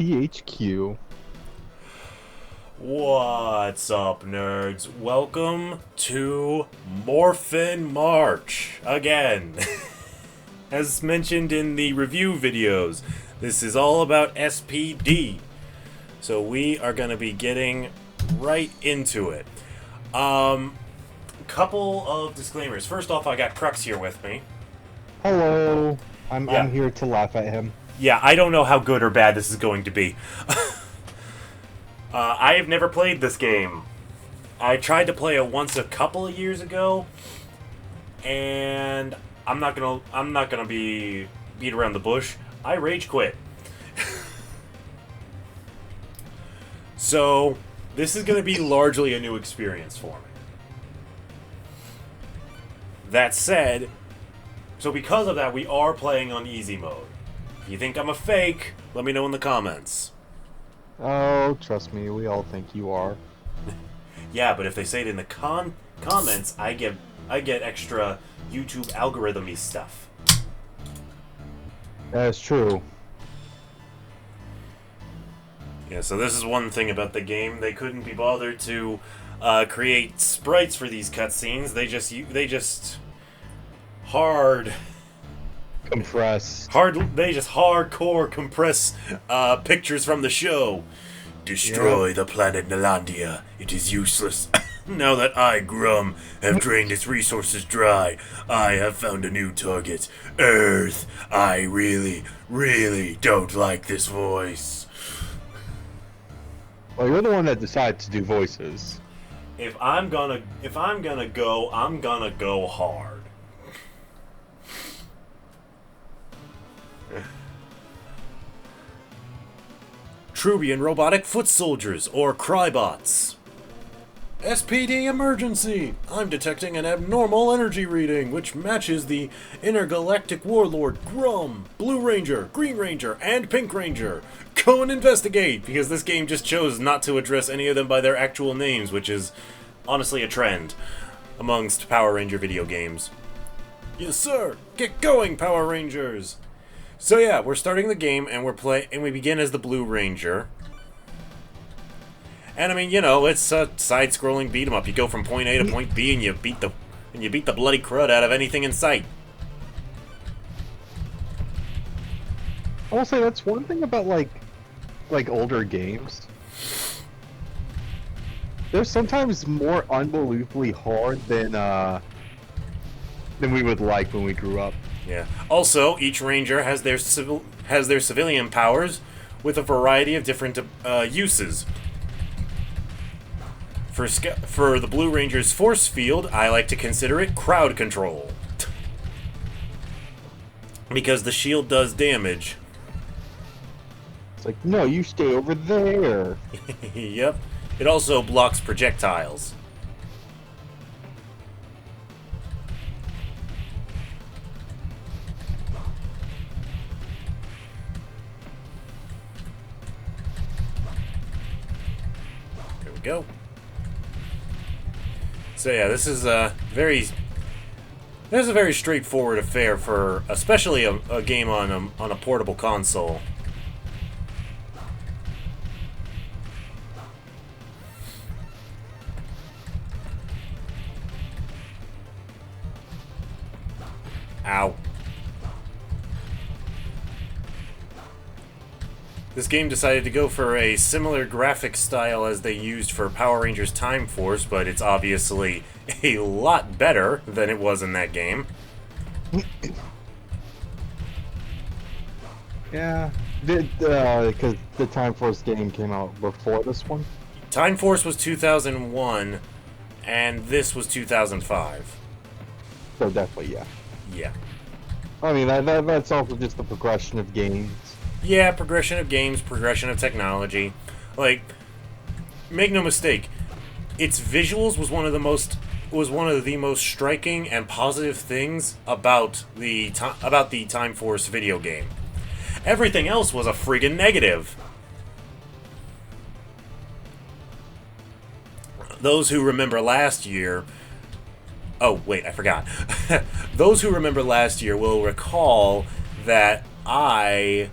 THQ. What's up, nerds? Welcome to Morphin March again. As mentioned in the review videos, this is all about S.P.D. So we are going to be getting right into it. Couple of disclaimers. First off, I got Crux here with me. Hello. Yeah. I'm here to laugh at him. Yeah, I don't know how good or bad this is going to be. I have never played this game. I tried to play it once a couple of years ago, and I'm not gonna be beat around the bush. I rage quit. So this is gonna be largely a new experience for me. That said, so because of that, we are playing on easy mode. If you think I'm a fake, let me know in the comments. Oh, trust me, we all think you are. Yeah, but if they say it in the comments, I get extra YouTube algorithm-y stuff. That's true. Yeah, so this is one thing about the game. They couldn't be bothered to create sprites for these cutscenes. They just hardcore compress pictures from the show. Destroy the planet Nalandia. It is useless. Now that I, Grum, have drained its resources dry, I have found a new target. Earth. I really, really don't like this voice. Well, you're the one that decided to do voices. If I'm gonna go, I'm gonna go hard. Trubian robotic foot soldiers, or Crybots. S.P.D. emergency! I'm detecting an abnormal energy reading, which matches the intergalactic warlord Grum, Blue Ranger, Green Ranger, and Pink Ranger. Go and investigate, because this game just chose not to address any of them by their actual names, which is honestly a trend amongst Power Ranger video games. Yes, sir! Get going, Power Rangers! So yeah, we're starting the game, and we begin as the Blue Ranger. And I mean, you know, it's a side-scrolling beat 'em up. You go from point A to point B, and you beat the bloody crud out of anything in sight. I will say that's one thing about like older games. They're sometimes more unbelievably hard than we would like when we grew up. Yeah. Also, each ranger has their civilian powers with a variety of different uses. For the Blue Ranger's force field, I like to consider it crowd control. Because the shield does damage. It's like, no, you stay over there. Yep. It also blocks projectiles. There we go. So yeah, this is a very straightforward affair for especially a game on a portable console. Ow. This game decided to go for a similar graphic style as they used for Power Rangers Time Force, but it's obviously a lot better than it was in that game. Yeah, because the Time Force game came out before this one. Time Force was 2001, and this was 2005. So definitely, yeah. Yeah. I mean, that's also just the progression of games. Yeah, progression of games, progression of technology. Like, make no mistake, its visuals was one of the most striking and positive things about the Time Force video game. Everything else was a friggin' negative. Those who remember last year... Oh, wait, I forgot. Those who remember last year will recall that I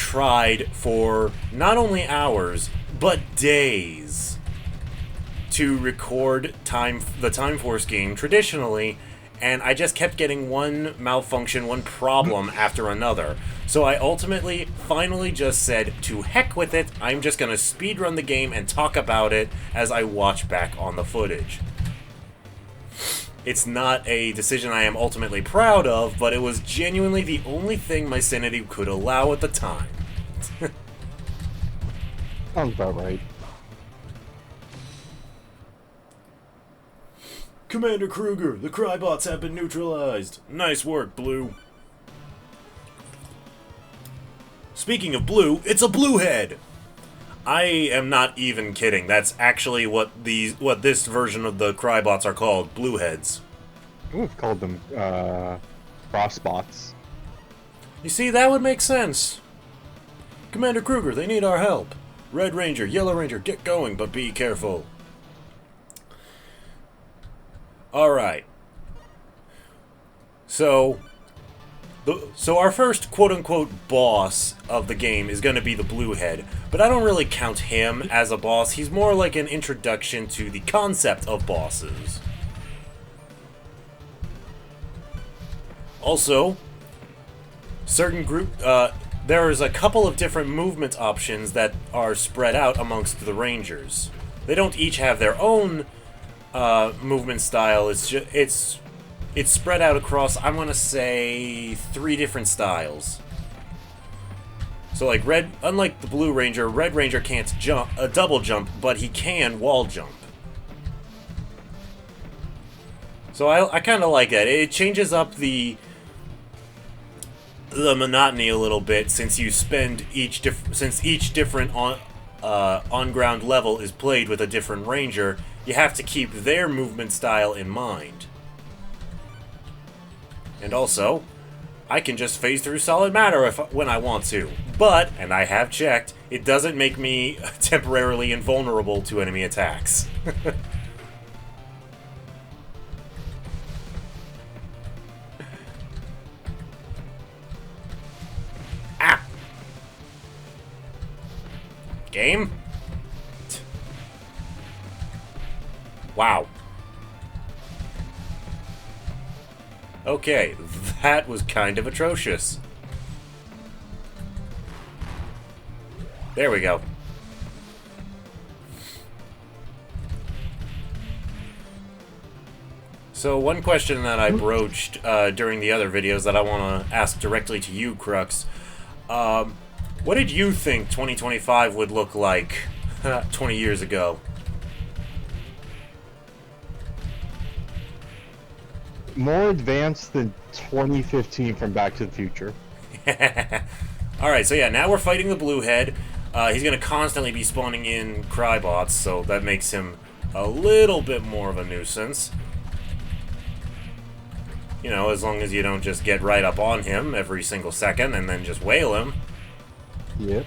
tried for not only hours, but days to record the Time Force game traditionally, and I just kept getting one malfunction, one problem after another. So I ultimately, finally just said, to heck with it, I'm just gonna speedrun the game and talk about it as I watch back on the footage. It's not a decision I am ultimately proud of, but it was genuinely the only thing my sanity could allow at the time. Sounds about right. Commander Kruger, the Crybots have been neutralized. Nice work, Blue. Speaking of blue, it's a bluehead! I am not even kidding. That's actually what this version of the Crybots are called, blueheads. We've called them crossbots. You see, that would make sense. Commander Kruger, they need our help. Red Ranger, Yellow Ranger, get going, but be careful. Alright. So our first quote-unquote boss of the game is going to be the Bluehead, but I don't really count him as a boss. He's more like an introduction to the concept of bosses. Also, there is a couple of different movement options that are spread out amongst the Rangers. They don't each have their own movement style. It's spread out across, I'm gonna say, 3 different styles. So like unlike the Blue Ranger, Red Ranger can't double jump, but he can wall jump. So I kind of like that. It changes up the monotony a little bit, since you spend each different on-ground level is played with a different Ranger. You have to keep their movement style in mind. And also, I can just phase through solid matter when I want to. But, and I have checked, it doesn't make me temporarily invulnerable to enemy attacks. Ah! Game? Wow. Okay, that was kind of atrocious. There we go. So one question that I broached during the other videos that I want to ask directly to you, Crux. What did you think 2025 would look like 20 years ago? More advanced than 2015 from Back to the Future. Alright, so yeah, now we're fighting the Bluehead. He's going to constantly be spawning in Crybots, so that makes him a little bit more of a nuisance. You know, as long as you don't just get right up on him every single second and then just wail him. Yep.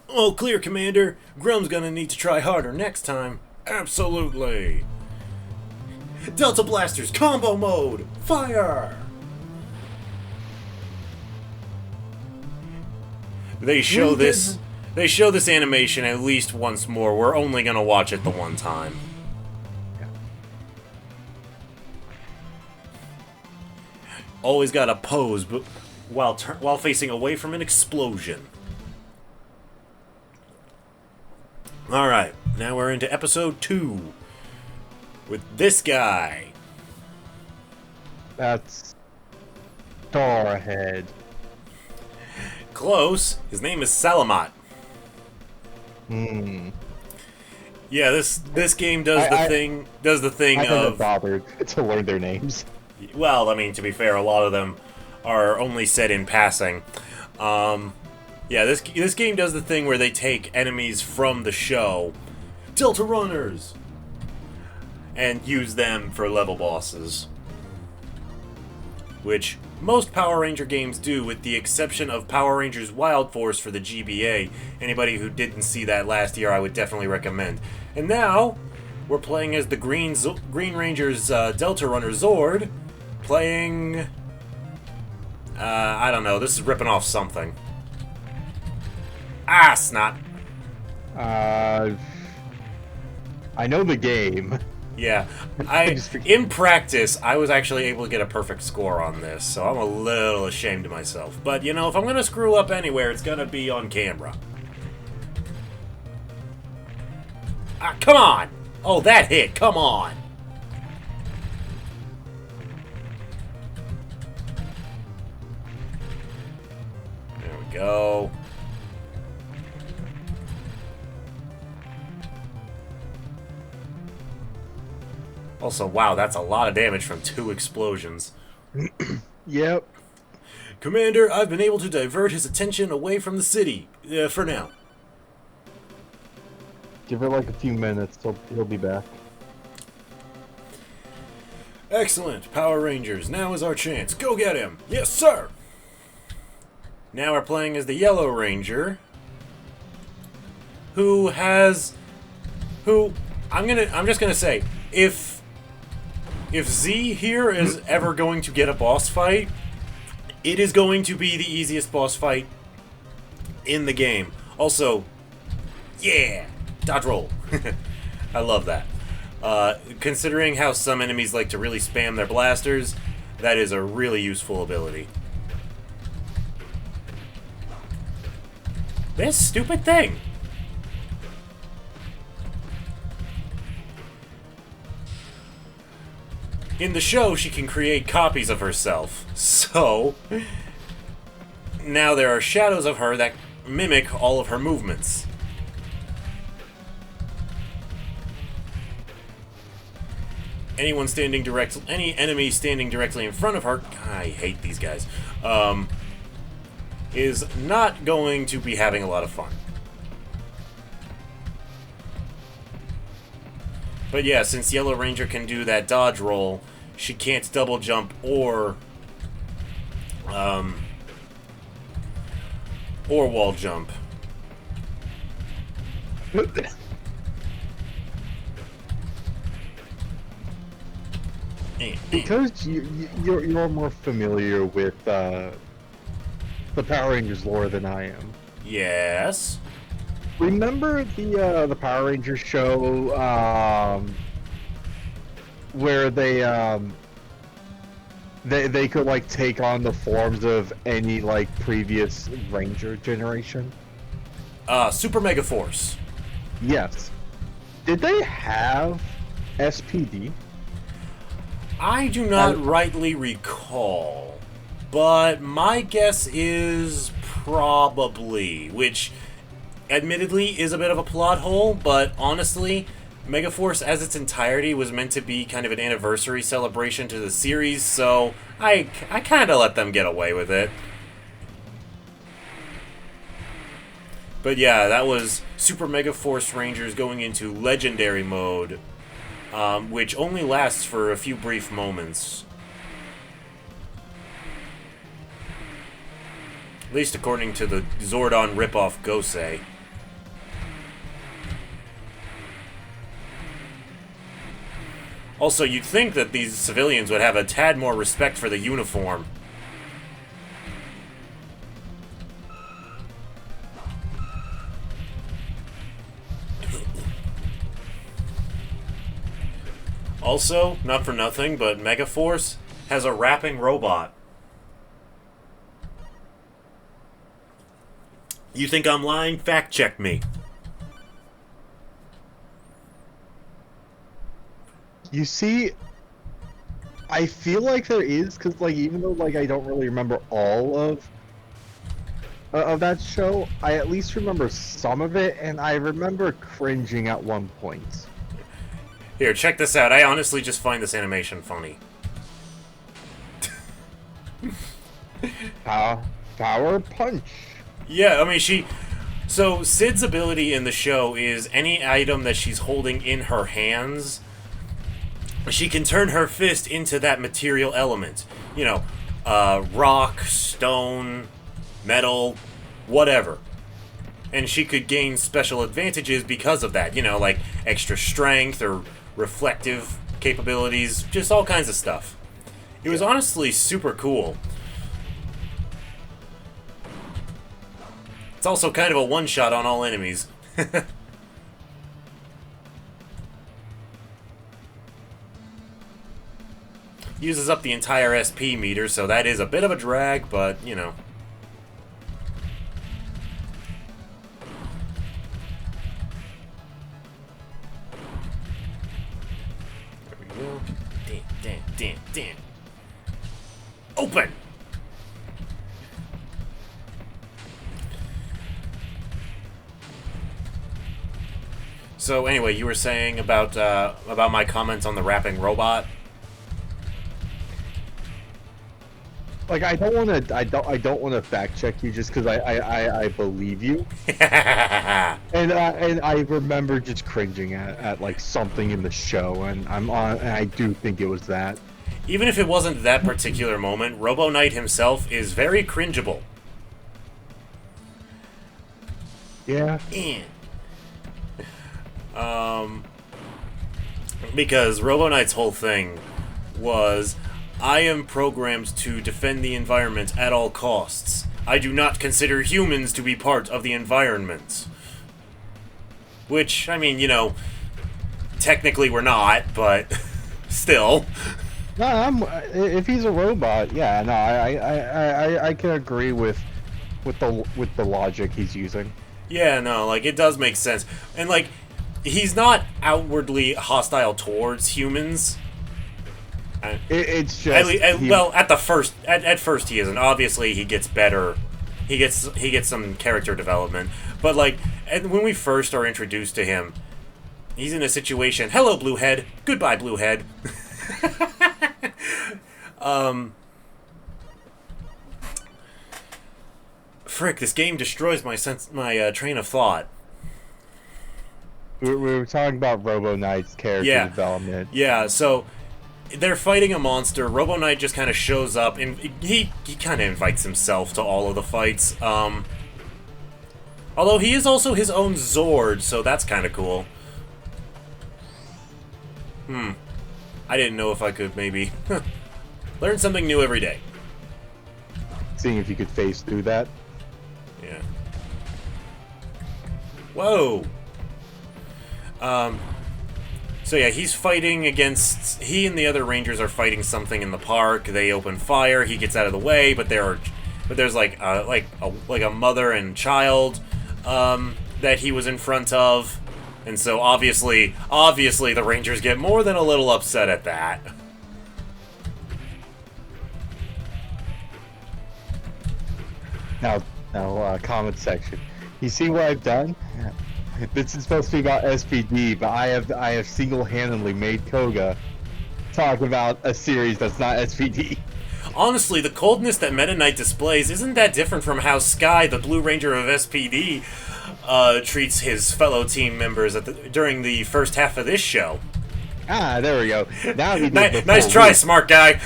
All clear, Commander. Grum's gonna need to try harder next time. Absolutely. Delta Blasters, combo mode! Fire! They show this animation at least once more. We're only gonna watch it the one time. Always gotta pose, but while facing away from an explosion. Alright, now we're into episode 2 with this guy. That's Starhead. Close. His name is Salamat. Hmm. Yeah, this game does the thing I of haven't bothered to learn their names. Well, I mean, to be fair, a lot of them are only said in passing. Yeah, this game does the thing where they take enemies from the show, Delta Runners, and use them for level bosses. Which most Power Ranger games do, with the exception of Power Rangers Wild Force for the GBA. Anybody who didn't see that last year, I would definitely recommend. And now, we're playing as the Green Ranger's Delta Runner Zord, playing... I don't know, this is ripping off something. Ah, snot. I know the game. Yeah, in practice, I was actually able to get a perfect score on this, so I'm a little ashamed of myself. But, you know, if I'm gonna screw up anywhere, it's gonna be on camera. Ah, come on! Oh, that hit, come on! There we go. Also, wow, that's a lot of damage from 2 explosions. Yep. Commander, I've been able to divert his attention away from the city, for now. Give it like a few minutes, he'll be back. Excellent, Power Rangers, now is our chance. Go get him! Yes, sir! Now we're playing as the Yellow Ranger, I'm just gonna say, if Z here is ever going to get a boss fight, it is going to be the easiest boss fight in the game. Also, yeah! Dodge roll. I love that. Considering how some enemies like to really spam their blasters, that is a really useful ability. This stupid thing! In the show, she can create copies of herself, so now there are shadows of her that mimic all of her movements. Any enemy standing directly in front of her, I hate these guys, is not going to be having a lot of fun. But yeah, since Yellow Ranger can do that dodge roll, she can't double jump or wall jump. Because you're more familiar with the Power Rangers lore than I am. Yes. Remember the Power Rangers show where they could like take on the forms of any like previous Ranger generation? Super Mega Force. Yes. Did they have S.P.D? I do not rightly recall, but my guess is probably, which admittedly is a bit of a plot hole, but honestly, Megaforce as its entirety was meant to be kind of an anniversary celebration to the series, so I kind of let them get away with it. But yeah, that was Super Megaforce Rangers going into Legendary mode, which only lasts for a few brief moments. At least according to the Zordon ripoff Gosei. Also, you'd think that these civilians would have a tad more respect for the uniform. Also, not for nothing, but Megaforce has a rapping robot. You think I'm lying? Fact check me. You see, I feel like there is, because like even though like I don't really remember all of that show, I at least remember some of it, and I remember cringing at one point. Here, check this out. I honestly just find this animation funny. Power punch. Yeah, I mean, so, Sid's ability in the show is any item that she's holding in her hands, she can turn her fist into that material element. You know, rock, stone, metal, whatever. And she could gain special advantages because of that, you know, like extra strength or reflective capabilities, just all kinds of stuff. It was honestly super cool. It's also kind of a one-shot on all enemies. Uses up the entire SP meter, so that is a bit of a drag, but, you know. There we go. Damn. Open! So anyway, you were saying about my comments on the rapping robot. Like, I don't want to fact check you just because I believe you. And I remember just cringing at like something in the show, and I do think it was that. Even if it wasn't that particular moment, Robo Knight himself is very cringeable. Yeah. Because Robo Knight's whole thing was, I am programmed to defend the environment at all costs. I do not consider humans to be part of the environment. Which, I mean, you know, technically we're not, but still. No, if he's a robot, yeah, no, I can agree with the logic he's using. Yeah, no, like, it does make sense. And, like, he's not outwardly hostile towards humans. It's just well, at first he isn't. Obviously, he gets better. He gets some character development. But like, when we first are introduced to him, he's in a situation. Hello, Bluehead. Goodbye, Bluehead. Frick! This game destroys my train of thought. We were talking about Robo Knight's character development. Yeah. So. They're fighting a monster. Robo Knight just kind of shows up, and he kind of invites himself to all of the fights. Although he is also his own Zord, so that's kind of cool. I didn't know if I could maybe learn something new every day. Seeing if you could phase through that. Yeah. Whoa. So yeah, he's fighting against... He and the other Rangers are fighting something in the park. They open fire. He gets out of the way, but there's like a mother and child that he was in front of, and so obviously the Rangers get more than a little upset at that. Now, comment section. You see what I've done? This is supposed to be about S.P.D, but I have single-handedly made Koga talk about a series that's not S.P.D. Honestly, the coldness that Meta Knight displays isn't that different from how Sky, the Blue Ranger of S.P.D, treats his fellow team members during the first half of this show. Ah, there we go. Now he nice try, smart guy.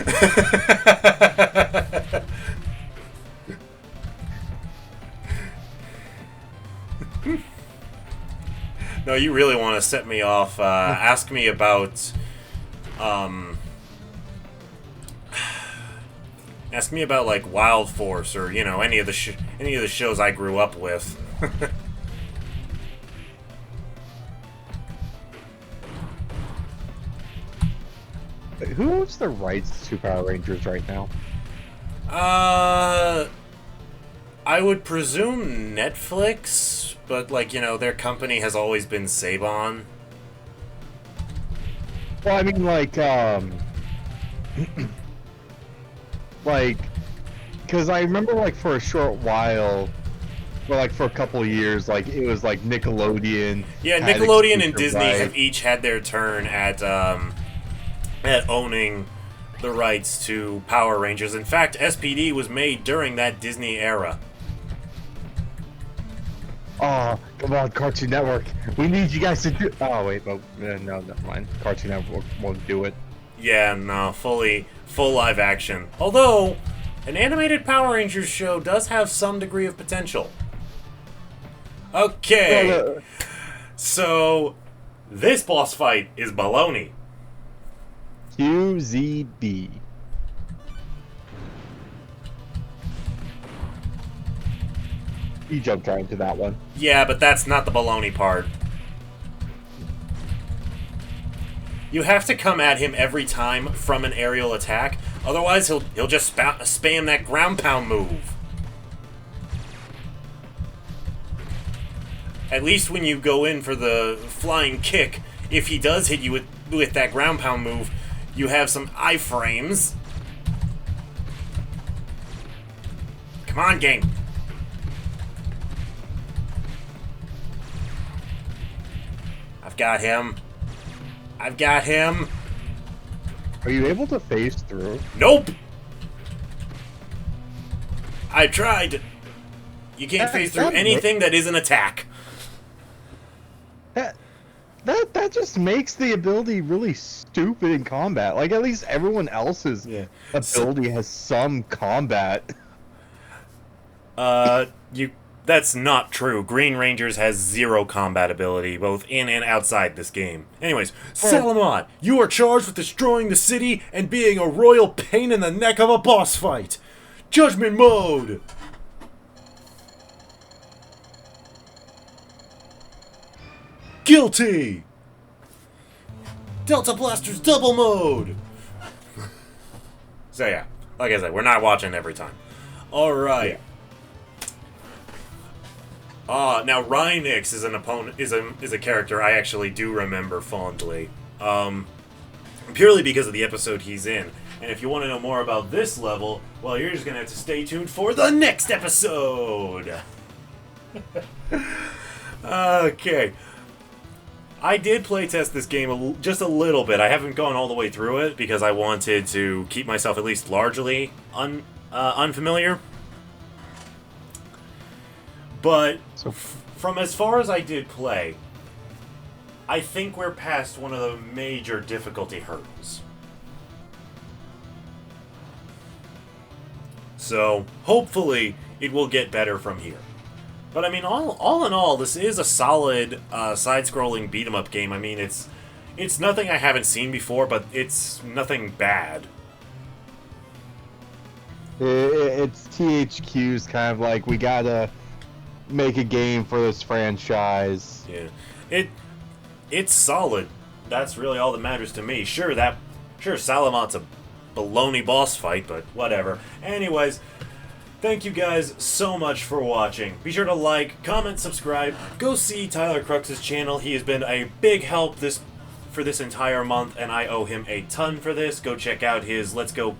No, you really want to set me off. Ask me about, like Wild Force or any of the shows I grew up with. Who owns the rights to Power Rangers right now? I would presume Netflix, but their company has always been Saban. Well, I mean, because I remember, for a short while, or for a couple of years, it was Nickelodeon. Yeah, Nickelodeon and Disney have each had their turn at owning the rights to Power Rangers. In fact, S.P.D was made during that Disney era. Oh, come on, Cartoon Network. We need you guys to do... Oh, wait, no, never mind. Cartoon Network won't do it. Yeah, no, full live action. Although, an animated Power Rangers show does have some degree of potential. Okay, Well, so this boss fight is baloney. QZB. You jumped right into that one. Yeah, but that's not the baloney part. You have to come at him every time from an aerial attack, otherwise he'll just spam that ground pound move. At least when you go in for the flying kick, if he does hit you with that ground pound move, you have some iframes. Come on, gang. I've got him. I've got him. Are you able to phase through? Nope. I tried. You can't phase through anything that isn't attack. That just makes the ability really stupid in combat. Like, at least everyone else's ability has some combat. That's not true. Green Rangers has 0 combat ability, both in and outside this game. Anyways, Salamon, you are charged with destroying the city and being a royal pain in the neck of a boss fight. Judgment mode! Guilty! Delta Blaster's double mode! So yeah, like I said, we're not watching every time. Alright. Now Rhynix is an opponent, is a character I actually do remember fondly. Purely because of the episode he's in. And if you want to know more about this level, well, you're just gonna have to stay tuned for the next episode! Okay. I did playtest this game just a little bit. I haven't gone all the way through it because I wanted to keep myself at least largely unfamiliar. But from as far as I did play, I think we're past one of the major difficulty hurdles. So, hopefully, it will get better from here. But I mean, all in all, this is a solid side-scrolling beat-em-up game. I mean, it's nothing I haven't seen before, but it's nothing bad. It's THQ's kind of like, we gotta make a game for this franchise. Yeah, it's solid. That's really all that matters to me. Sure, Salamont's a baloney boss fight, but whatever. Anyways. Thank you guys so much for watching. Be sure to like, comment, subscribe. Go see Tyler Crux's channel. He has been a big help for this entire month, and I owe him a ton for this. Go check out his Let's Go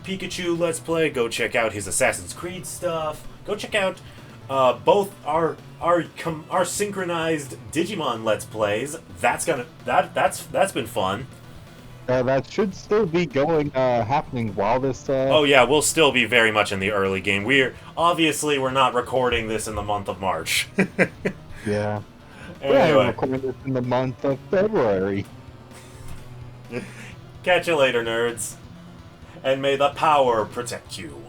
Pikachu Let's Play. Go check out his Assassin's Creed stuff. Go check out both our synchronized Digimon Let's Plays. That's been fun. That should still be happening while this. Oh yeah, we'll still be very much in the early game. We're not recording this in the month of March. Yeah. Anyway. We're recording this in the month of February. Catch you later, nerds. And may the power protect you.